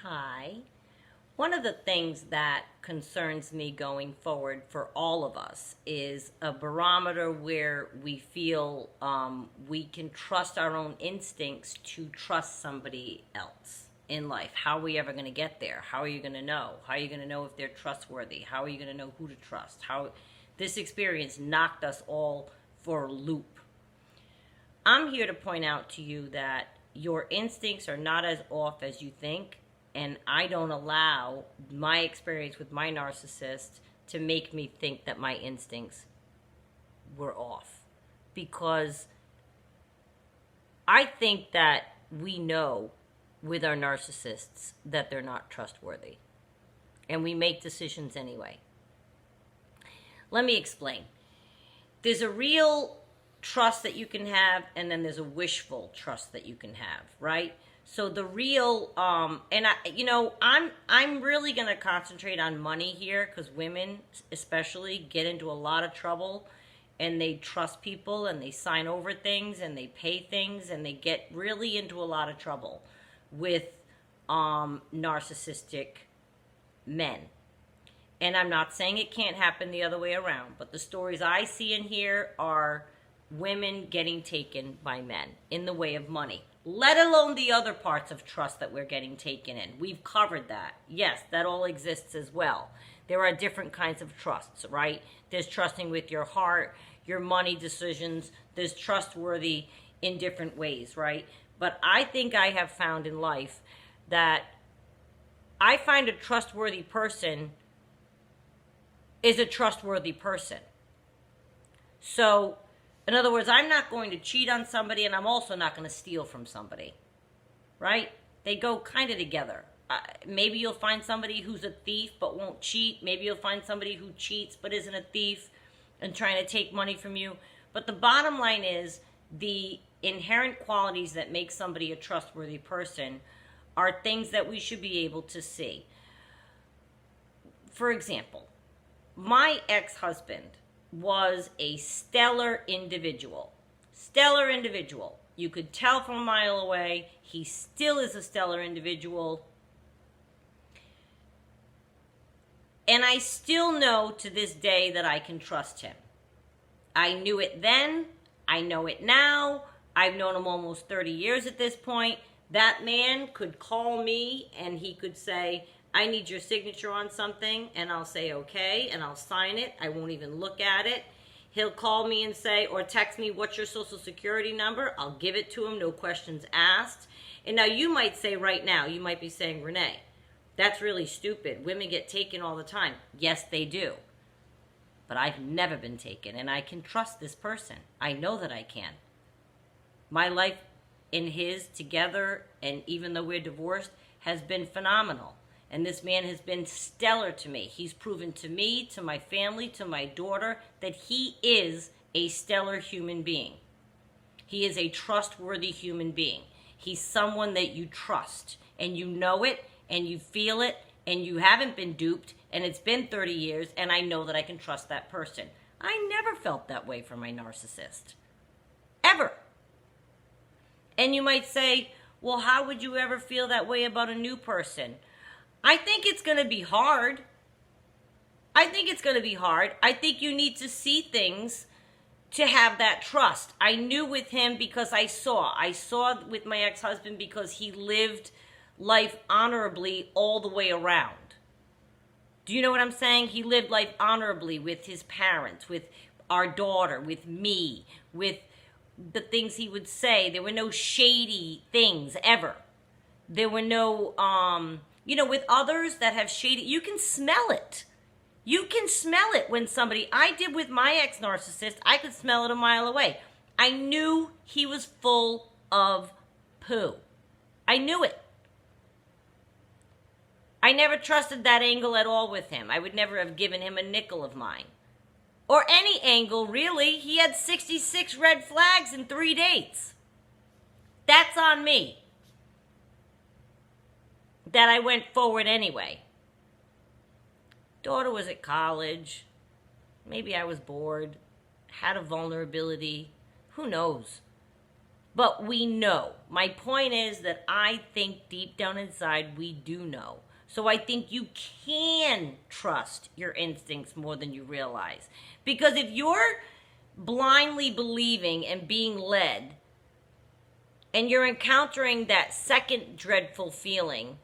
Hi. One of the things that concerns me going forward for all of us is a barometer where we feel we can trust our own instincts to trust somebody else in life. How are we ever going to get there? How are you going to know? How are you going to know if they're trustworthy? How are you going to know who to trust? How this experience knocked us all for a loop. I'm here to point out to you that your instincts are not as off as you think, and I don't allow my experience with my narcissist to make me think that my instincts were off. Because I think that we know with our narcissists that they're not trustworthy, and we make decisions anyway. Let me explain. There's a real trust that you can have, and then there's a wishful trust that you can have, right? So the real I'm really going to concentrate on money here, because women especially get into a lot of trouble, and they trust people, and they sign over things, and they pay things, and they get really into a lot of trouble with narcissistic men. And I'm not saying it can't happen the other way around, but the stories I see in here are women getting taken by men in the way of money, let alone the other parts of trust that we're getting taken in. We've covered that. Yes, that all exists as well. There are different kinds of trusts, right? There's trusting with your heart, your money decisions. There's trustworthy in different ways, right? But I think I have found in life that I find a trustworthy person is a trustworthy person. So, in other words, I'm not going to cheat on somebody, and I'm also not going to steal from somebody, right? They go kind of together. Maybe you'll find somebody who's a thief but won't cheat. Maybe you'll find somebody who cheats but isn't a thief and trying to take money from you. But the bottom line is the inherent qualities that make somebody a trustworthy person are things that we should be able to see. For example, my ex-husband was a stellar individual. Stellar individual. You could tell from a mile away. He still is a stellar individual. And I still know to this day that I can trust him. I knew it then. I know it now. I've known him almost 30 years at this point. That man could call me and he could say, I need your signature on something, and I'll say okay, and I'll sign it. I won't even look at it. He'll call me and say, or text me, what's your social security number? I'll give it to him, no questions asked. And now you might say right now, you might be saying, Renee, that's really stupid. Women get taken all the time. Yes, they do. But I've never been taken, and I can trust this person. I know that I can. My life and his together, and even though we're divorced, has been phenomenal. And this man has been stellar to me. He's proven to me, to my family, to my daughter, that he is a stellar human being. He is a trustworthy human being. He's someone that you trust, and you know it, and you feel it, and you haven't been duped, and it's been 30 years, and I know that I can trust that person. I never felt that way for my narcissist. Ever. And you might say, well, how would you ever feel that way about a new person? I think it's going to be hard. I think you need to see things to have that trust. I knew with him because I saw with my ex-husband because he lived life honorably all the way around. Do you know what I'm saying? He lived life honorably with his parents, with our daughter, with me, with the things he would say. There were no shady things ever. There were no, with others that have shady, you can smell it. You can smell it when I did with my ex-narcissist, I could smell it a mile away. I knew he was full of poo. I knew it. I never trusted that angle at all with him. I would never have given him a nickel of mine. Or any angle, really. He had 66 red flags in 3 dates. That's on me. That I went forward anyway. Daughter was at college. Maybe I was bored. Had a vulnerability. Who knows? But we know. My point is that I think deep down inside we do know. So I think you can trust your instincts more than you realize. Because if you're blindly believing and being led, and you're encountering that second dreadful feeling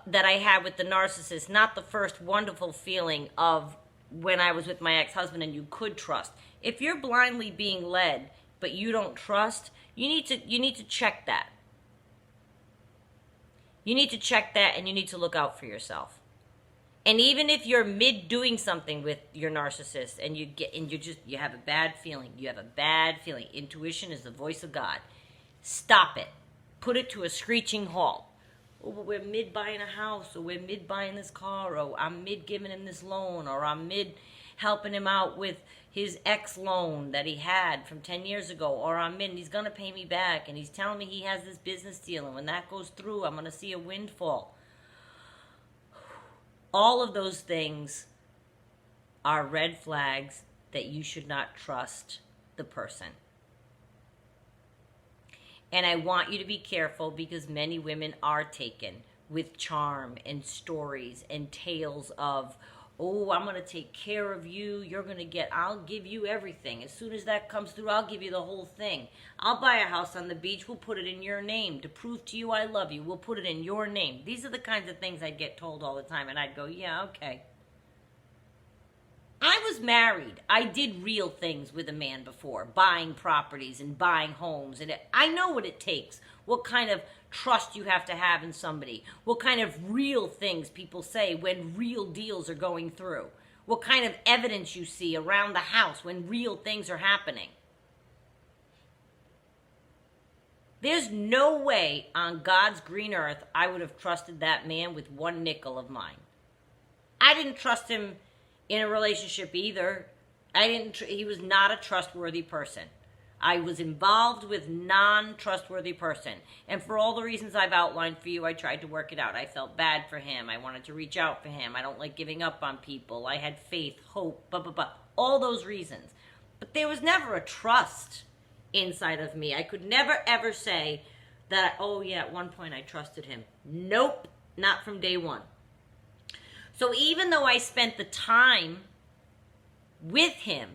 that I had with the narcissist, not the first wonderful feeling of when I was with my ex-husband and you could trust. If you're blindly being led, but you don't trust, you need to check that. You need to check that, and you need to look out for yourself. And even if you're mid doing something with your narcissist and you have a bad feeling, Intuition is the voice of God. Stop it. Put it to a screeching halt. Oh, but we're mid buying a house, or we're mid buying this car, or I'm mid giving him this loan, or I'm mid helping him out with his ex loan that he had from 10 years ago, or I'm mid and he's going to pay me back, and he's telling me he has this business deal, and when that goes through, I'm going to see a windfall. All of those things are red flags that you should not trust the person. And I want you to be careful, because many women are taken with charm and stories and tales of, oh, I'm going to take care of you. I'll give you everything. As soon as that comes through, I'll give you the whole thing. I'll buy a house on the beach. We'll put it in your name. To prove to you I love you, we'll put it in your name. These are the kinds of things I'd get told all the time. And I'd go, yeah, okay. I was married. I did real things with a man before, buying properties and buying homes. And I know what it takes, what kind of trust you have to have in somebody, what kind of real things people say when real deals are going through, what kind of evidence you see around the house when real things are happening. There's no way on God's green earth I would have trusted that man with one nickel of mine. I didn't trust him in a relationship either. He was not a trustworthy person. I was involved with non-trustworthy person. And for all the reasons I've outlined for you, I tried to work it out. I felt bad for him. I wanted to reach out for him. I don't like giving up on people. I had faith, hope, all those reasons. But there was never a trust inside of me. I could never ever say that, oh yeah, at one point I trusted him. Nope, not from day one. So even though I spent the time with him,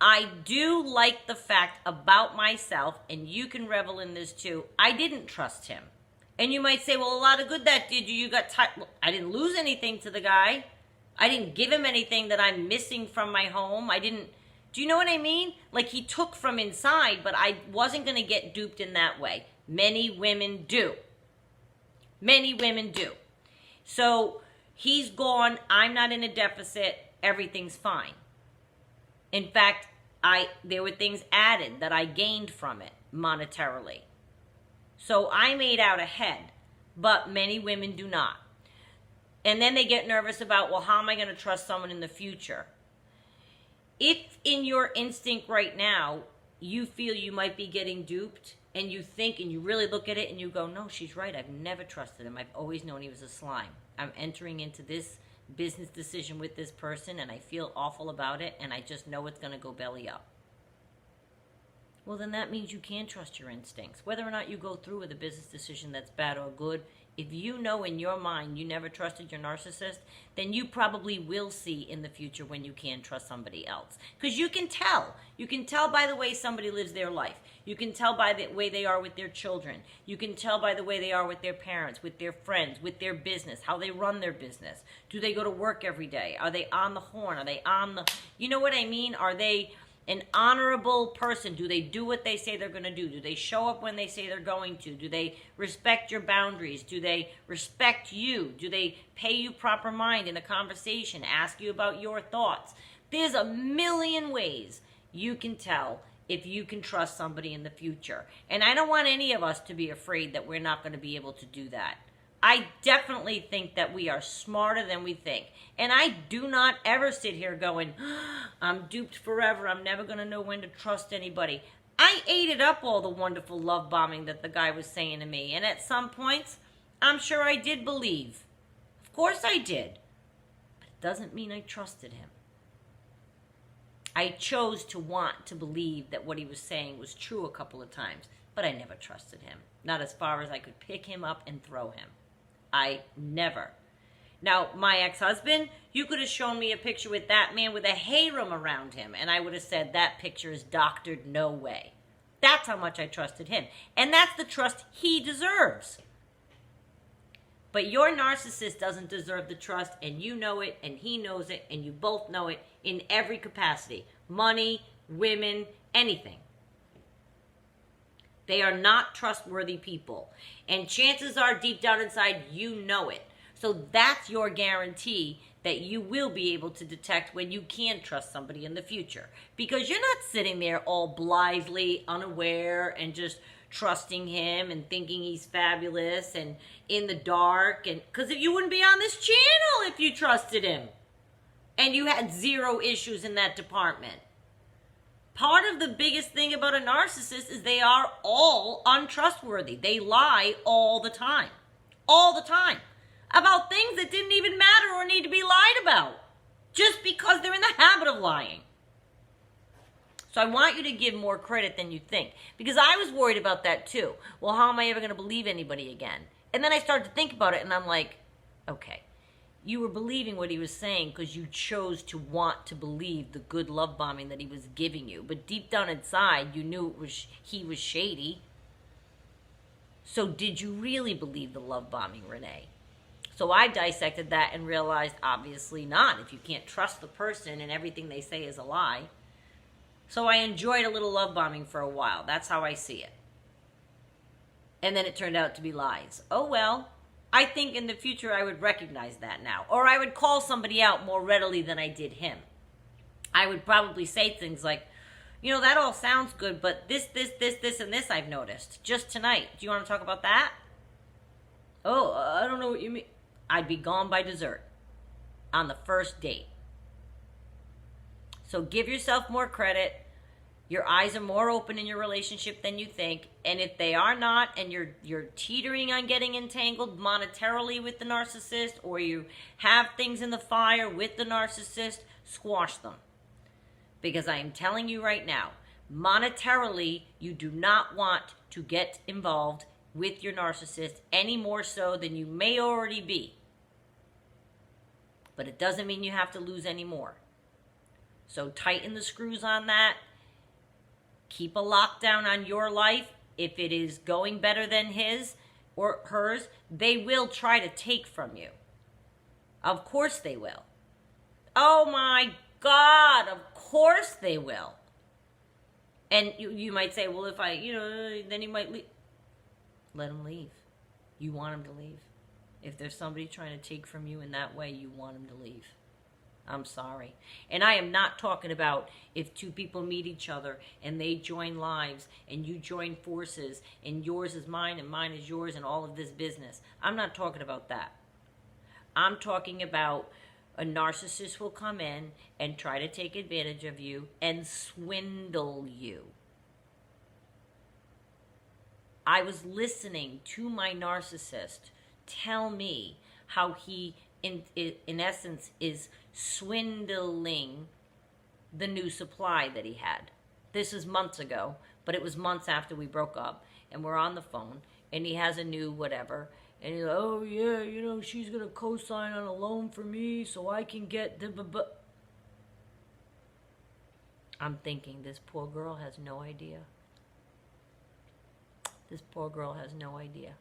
I do like the fact about myself, and you can revel in this too, I didn't trust him. And you might say, well, a lot of good that did you. You got tired. Well, I didn't lose anything to the guy. I didn't give him anything that I'm missing from my home. Do you know what I mean? Like, he took from inside, but I wasn't going to get duped in that way. Many women do. Many women do. So he's gone. I'm not in a deficit. Everything's fine. In fact, there were things added that I gained from it monetarily. So I made out ahead, but many women do not. And then they get nervous about, well, how am I going to trust someone in the future? If in your instinct right now, you feel you might be getting duped, and you think and you really look at it and you go, no, she's right. I've never trusted him. I've always known he was a slime. I'm entering into this business decision with this person, and I feel awful about it, and I just know it's going to go belly up. Well, then that means you can't trust your instincts. Whether or not you go through with a business decision that's bad or good, if you know in your mind you never trusted your narcissist, then you probably will see in the future when you can trust somebody else. Because you can tell. You can tell by the way somebody lives their life. You can tell by the way they are with their children. You can tell by the way they are with their parents, with their friends, with their business, how they run their business. Do they go to work every day? Are they on the horn? Are they on the... You know what I mean? Are they an honorable person? Do they do what they say they're going to do? Do they show up when they say they're going to? Do they respect your boundaries? Do they respect you? Do they pay you proper mind in a conversation, ask you about your thoughts? There's a million ways you can tell if you can trust somebody in the future. And I don't want any of us to be afraid that we're not going to be able to do that. I definitely think that we are smarter than we think. And I do not ever sit here going, I'm duped forever. I'm never going to know when to trust anybody. I ate it up, all the wonderful love bombing that the guy was saying to me. And at some points, I'm sure I did believe. Of course I did. But it doesn't mean I trusted him. I chose to want to believe that what he was saying was true a couple of times, but I never trusted him. Not as far as I could pick him up and throw him. I never. Now, my ex-husband, you could have shown me a picture with that man with a harem around him, and I would have said that picture is doctored, no way. That's how much I trusted him. And that's the trust he deserves. But your narcissist doesn't deserve the trust, and you know it, and he knows it, and you both know it in every capacity. Money, women, anything. They are not trustworthy people. And chances are, deep down inside, you know it. So that's your guarantee that you will be able to detect when you can trust somebody in the future. Because you're not sitting there all blithely, unaware, and just trusting him and thinking he's fabulous and in the dark. And because you wouldn't be on this channel if you trusted him. And you had zero issues in that department. Part of the biggest thing about a narcissist is they are all untrustworthy. They lie all the time. All the time. About things that didn't even matter or need to be lied about. Just because they're in the habit of lying. So I want you to give more credit than you think. Because I was worried about that too. Well, how am I ever going to believe anybody again? And then I started to think about it and I'm like, okay. You were believing what he was saying because you chose to want to believe the good love bombing that he was giving you. But deep down inside, you knew he was shady. So did you really believe the love bombing, Renee? So I dissected that and realized, obviously not, if you can't trust the person and everything they say is a lie. So I enjoyed a little love bombing for a while. That's how I see it. And then it turned out to be lies. Oh well, I think in the future I would recognize that now. Or I would call somebody out more readily than I did him. I would probably say things like, you know, that all sounds good, but this, and this I've noticed. Just tonight. Do you want to talk about that? Oh, I don't know what you mean. I'd be gone by dessert on the first date. So give yourself more credit. Your eyes are more open in your relationship than you think. And if they are not, and you're teetering on getting entangled monetarily with the narcissist, or you have things in the fire with the narcissist, squash them. Because I am telling you right now, monetarily, you do not want to get involved with your narcissist any more so than you may already be. But it doesn't mean you have to lose any more. So tighten the screws on that. Keep a lockdown on your life. If it is going better than his or hers, they will try to take from you. Of course they will. Oh my God, of course they will. And you might say, well, if then he might leave. Let him leave. You want him to leave. If there's somebody trying to take from you in that way, you want him to leave. I'm sorry. And I am not talking about if two people meet each other and they join lives and you join forces and yours is mine and mine is yours and all of this business. I'm not talking about that. I'm talking about a narcissist will come in and try to take advantage of you and swindle you. I was listening to my narcissist tell me how he, in essence, is swindling the new supply that he had. This is months ago, but it was months after we broke up, and we're on the phone, and he has a new whatever, and he's like, oh yeah, she's going to co-sign on a loan for me so I can get the... I'm thinking, this poor girl has no idea. This poor girl has no idea.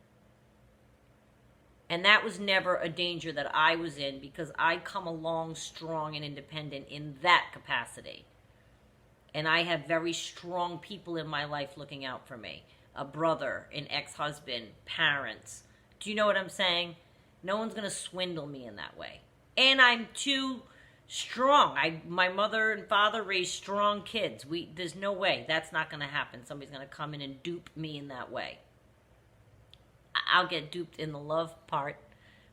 And that was never a danger that I was in because I come along strong and independent in that capacity. And I have very strong people in my life looking out for me. A brother, an ex-husband, parents. Do you know what I'm saying? No one's going to swindle me in that way. And I'm too strong. My mother and father raised strong kids. There's no way. That's not going to happen. Somebody's going to come in and dupe me in that way. I'll get duped in the love part,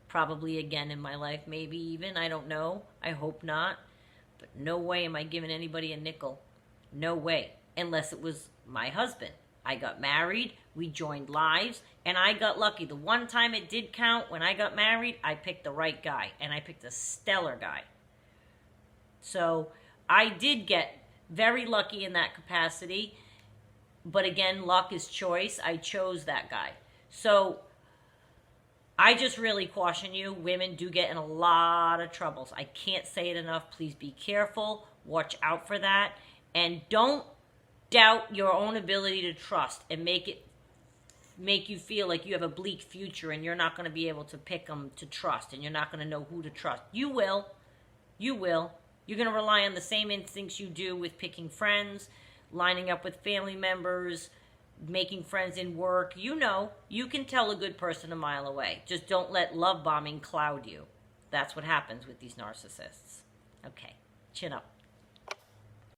probably again in my life, maybe even, I don't know, I hope not, but no way am I giving anybody a nickel, no way, unless it was my husband. I got married, we joined lives, and I got lucky. The one time it did count, when I got married, I picked the right guy, and I picked a stellar guy. So I did get Very lucky in that capacity. But again, luck is choice. I chose that guy. So I just really caution you, women do get in a lot of troubles. I can't say it enough. Please be careful. Watch out for that. And don't doubt your own ability to trust and make you feel like you have a bleak future and you're not going to be able to pick them to trust and you're not going to know who to trust. You will. You will. You're going to rely on the same instincts you do with picking friends, lining up with family members, making friends in work. You know, you can tell a good person a mile away. Just don't let love bombing cloud you. That's what happens with these narcissists. Okay, chin up.